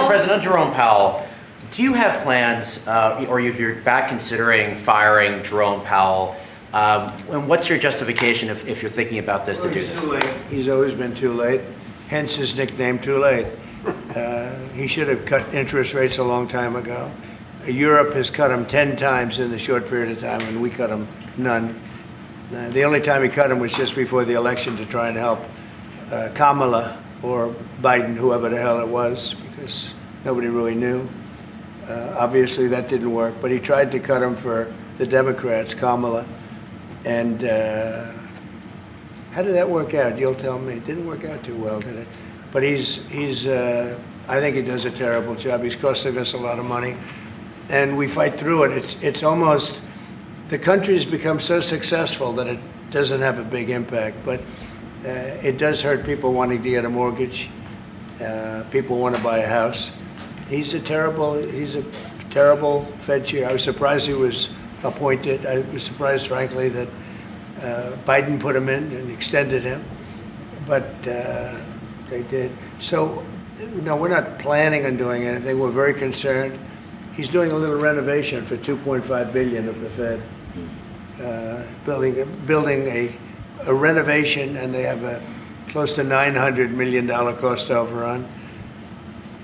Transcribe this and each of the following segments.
Mr. President, Jerome Powell, do you have plans, or if you're back considering firing Jerome Powell, and what's your justification if you're thinking about this to do this? Too late. He's always been too late, hence his nickname, Too Late. He should have cut interest rates a long time ago. Europe has cut them 10 times in the short period of time, and we cut them none. The only time he cut them was just before the election to try and help Kamala or Biden, whoever the hell it was, because nobody really knew. Obviously, that didn't work, but he tried to cut them for the Democrats, Kamala. And how did that work out? You'll tell me. It didn't work out too well, did it? But I think he does a terrible job. He's costing us a lot of money. And we fight through it. It's almost, the country's become so successful that it doesn't have a big impact. But it does hurt people wanting to get a mortgage. People want to buy a house. He's a terrible Fed chair. I was surprised he was appointed. I was surprised, frankly, that Biden put him in and extended him. But they did. So, no, we're not planning on doing anything. We're very concerned. He's doing a little renovation for $2.5 billion of the Fed, building a renovation, and they have a close to $900 million cost overrun,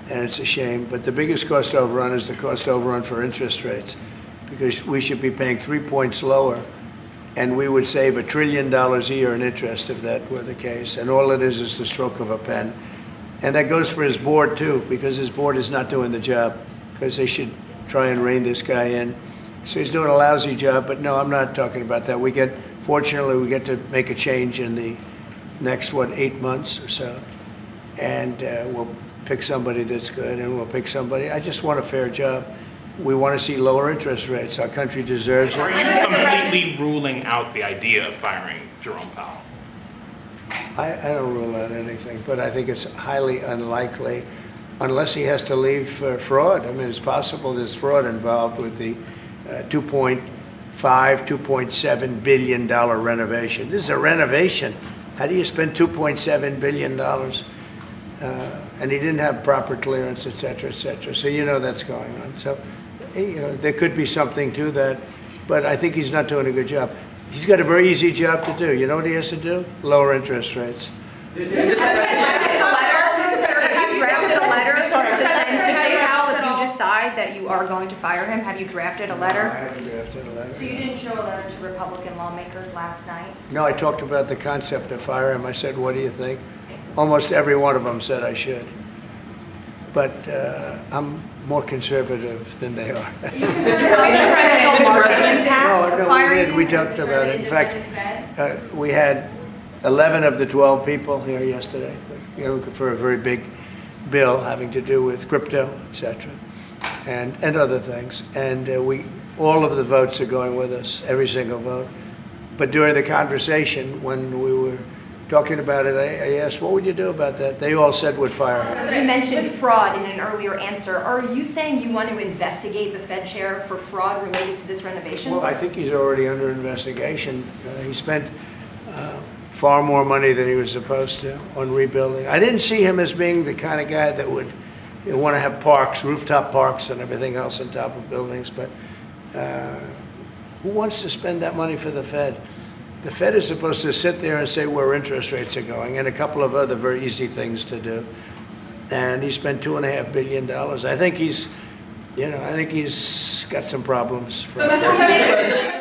and it's a shame. But the biggest cost overrun is the cost overrun for interest rates, because we should be paying 3 points lower, and we would save $1 trillion a year in interest if that were the case. And all it is the stroke of a pen. And that goes for his board, too, because his board is not doing the job, because they should try and rein this guy in. So he's doing a lousy job, but no, I'm not talking about that. Fortunately, we get to make a change in the next, 8 months or so. And we'll pick somebody that's good, and we'll pick somebody. I just want a fair job. We want to see lower interest rates. Our country deserves it. Are you completely ruling out the idea of firing Jerome Powell? I don't rule out anything, but I think it's highly unlikely unless he has to leave for fraud. I mean, it's possible there's fraud involved with the $2.7 billion renovation. This is a renovation. How do you spend $2.7 billion? And he didn't have proper clearance, et cetera, et cetera. So that's going on. So there could be something to that, but I think he's not doing a good job. He's got a very easy job to do. You know what he has to do? Lower interest rates. Have you drafted a letter to send to Powell if you decide that you are going to fire him? Have you drafted a letter? No, I haven't drafted a letter. So you didn't show a letter to Republican lawmakers last night? No, I talked about the concept of fire him. I said, what do you think? Almost every one of them said I should. But I'm more conservative than they are. Mr. President? No, we talked about it. In fact, we had 11 of the 12 people here yesterday, for a very big bill having to do with crypto, et cetera, and other things. And all of the votes are going with us, every single vote. But during the conversation, when we were talking about it, I asked, what would you do about that? They all said would fire him. You mentioned fraud in an earlier answer. Are you saying you want to investigate the Fed chair for fraud related to this renovation? Well, I think he's already under investigation. He spent far more money than he was supposed to on rebuilding. I didn't see him as being the kind of guy that would want to have parks, rooftop parks and everything else on top of buildings, but who wants to spend that money for the Fed? The Fed is supposed to sit there and say where interest rates are going and a couple of other very easy things to do. And he spent $2.5 billion. I think he's got some problems. Mr. President.